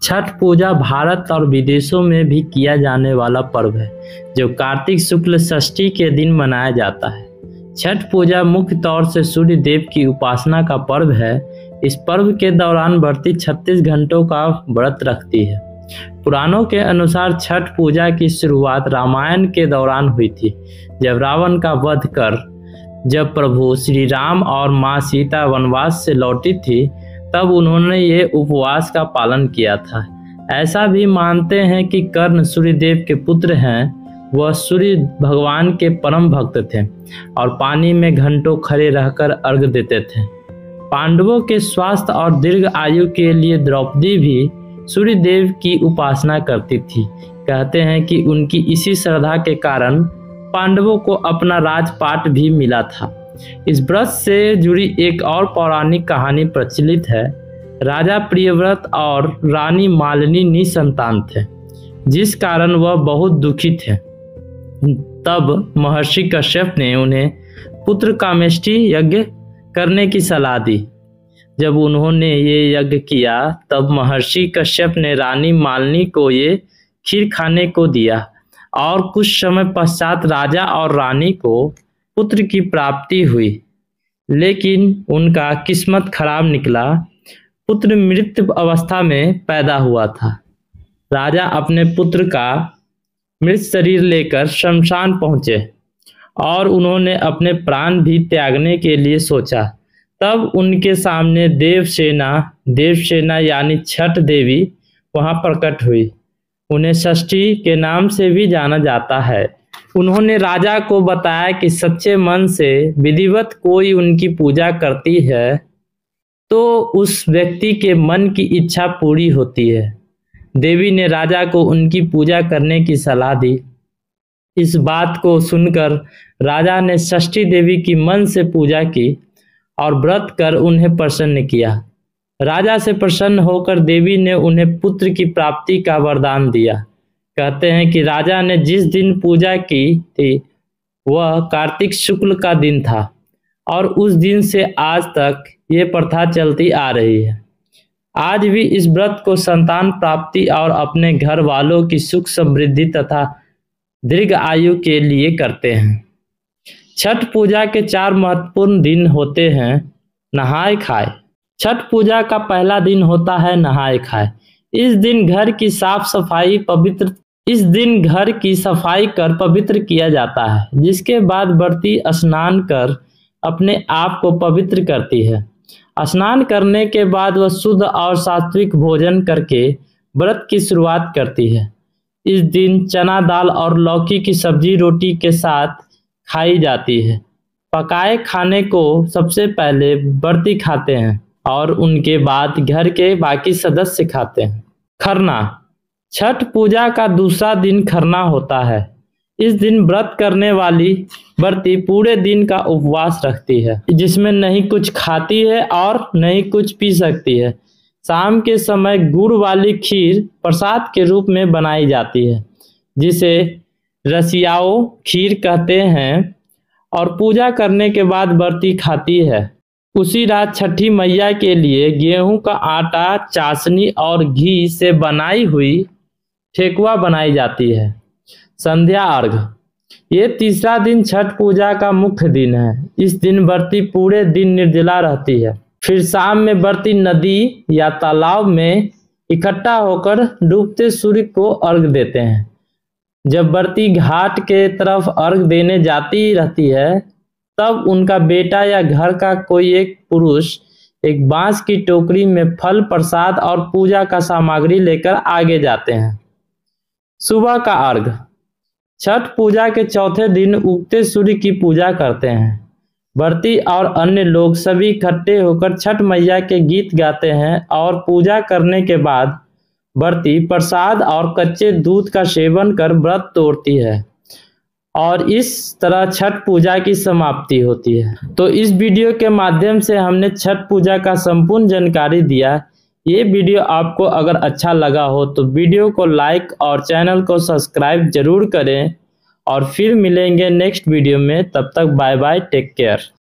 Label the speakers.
Speaker 1: छठ पूजा भारत और विदेशों में भी किया जाने वाला पर्व है जो कार्तिक शुक्ल षष्ठी के दिन मनाया जाता है। छठ पूजा मुख्य तौर से सूर्य देव की उपासना का पर्व है। इस पर्व के दौरान व्रती 36 घंटों का व्रत रखती है। पुराणों के अनुसार छठ पूजा की शुरुआत रामायण के दौरान हुई थी, जब रावण का वध कर जब प्रभु श्री राम और माँ सीता वनवास से लौटी थी, तब उन्होंने ये उपवास का पालन किया था। ऐसा भी मानते हैं कि कर्ण सूर्यदेव के पुत्र हैं। वह सूर्य भगवान के परम भक्त थे और पानी में घंटों खड़े रहकर अर्घ देते थे। पांडवों के स्वास्थ्य और दीर्घ आयु के लिए द्रौपदी भी सूर्यदेव की उपासना करती थी। कहते हैं कि उनकी इसी श्रद्धा के कारण पांडवों को अपना राजपाट भी मिला था। इस व्रत से जुड़ी एक और पौराणिक कहानी प्रचलित है। राजा प्रियव्रत और रानी मालिनी निसंतान थे, जिस कारण वह बहुत दुखी थे। तब महर्षि कश्यप ने उन्हें पुत्र कामेष्टि यज्ञ करने की सलाह दी। जब उन्होंने ये यज्ञ किया, तब महर्षि कश्यप ने रानी मालिनी को ये खीर खाने को दिया और कुछ समय पश्चात राजा और रानी को पुत्र की प्राप्ति हुई, लेकिन उनका किस्मत खराब निकला। पुत्र मृत अवस्था में पैदा हुआ था। राजा अपने पुत्र का मृत शरीर लेकर शमशान पहुँचे और उन्होंने अपने प्राण भी त्यागने के लिए सोचा। तब उनके सामने देवसेना यानी छठ देवी वहां प्रकट हुई। उन्हें षष्ठी के नाम से भी जाना जाता है। उन्होंने राजा को बताया कि सच्चे मन से विधिवत कोई उनकी पूजा करती है तो उस व्यक्ति के मन की इच्छा पूरी होती है। देवी ने राजा को उनकी पूजा करने की सलाह दी। इस बात को सुनकर राजा ने षष्ठी देवी की मन से पूजा की और व्रत कर उन्हें प्रसन्न किया। राजा से प्रसन्न होकर देवी ने उन्हें पुत्र की प्राप्ति का वरदान दिया। कहते हैं कि राजा ने जिस दिन पूजा की थी वह कार्तिक शुक्ल का दिन था और उस दिन से आज तक ये प्रथा चलती आ रही है। आज भी इस व्रत को संतान प्राप्ति और अपने घर वालों की सुख समृद्धि तथा दीर्घ आयु के लिए करते हैं। छठ पूजा के 4 महत्वपूर्ण दिन होते हैं। नहाय खाए। छठ पूजा का पहला दिन होता है नहाय खाए। इस दिन घर की सफाई कर पवित्र किया जाता है, जिसके बाद व्रती स्नान कर अपने आप को पवित्र करती है। स्नान करने के बाद वह शुद्ध और सात्विक भोजन करके व्रत की शुरुआत करती है। इस दिन चना दाल और लौकी की सब्जी रोटी के साथ खाई जाती है। पकाए खाने को सबसे पहले व्रती खाते हैं और उनके बाद घर के बाकी सदस्य खाते हैं। खरना। छठ पूजा का दूसरा दिन खरना होता है। इस दिन व्रत करने वाली व्रती पूरे दिन का उपवास रखती है, जिसमें नहीं कुछ खाती है और नहीं कुछ पी सकती है। शाम के समय गुड़ वाली खीर प्रसाद के रूप में बनाई जाती है, जिसे रसियाओ खीर कहते हैं, और पूजा करने के बाद व्रती खाती है। उसी रात छठी मैया के लिए गेहूं का आटा, चाशनी और घी से बनाई हुई ठेकुआ बनाई जाती है। संध्या अर्घ। ये तीसरा दिन छठ पूजा का मुख्य दिन है। इस दिन व्रती पूरे दिन निर्जला रहती है। फिर शाम में व्रती नदी या तालाब में इकट्ठा होकर डूबते सूर्य को अर्घ देते हैं। जब व्रती घाट के तरफ अर्घ देने जाती रहती है, तब उनका बेटा या घर का कोई एक पुरुष एक बांस की टोकरी में फल, प्रसाद और पूजा का सामग्री लेकर आगे जाते हैं। सुबह का अर्घ। छठ पूजा के चौथे दिन उगते सूर्य की पूजा करते हैं। व्रती और अन्य लोग सभी इकट्ठे होकर छठ मैया के गीत गाते हैं और पूजा करने के बाद व्रती प्रसाद और कच्चे दूध का सेवन कर व्रत तोड़ती है और इस तरह छठ पूजा की समाप्ति होती है। तो इस वीडियो के माध्यम से हमने छठ पूजा का संपूर्ण जानकारी दिया। ये वीडियो आपको अगर अच्छा लगा हो तो वीडियो को लाइक और चैनल को सब्सक्राइब जरूर करें और फिर मिलेंगे नेक्स्ट वीडियो में। तब तक बाय बाय, टेक केयर।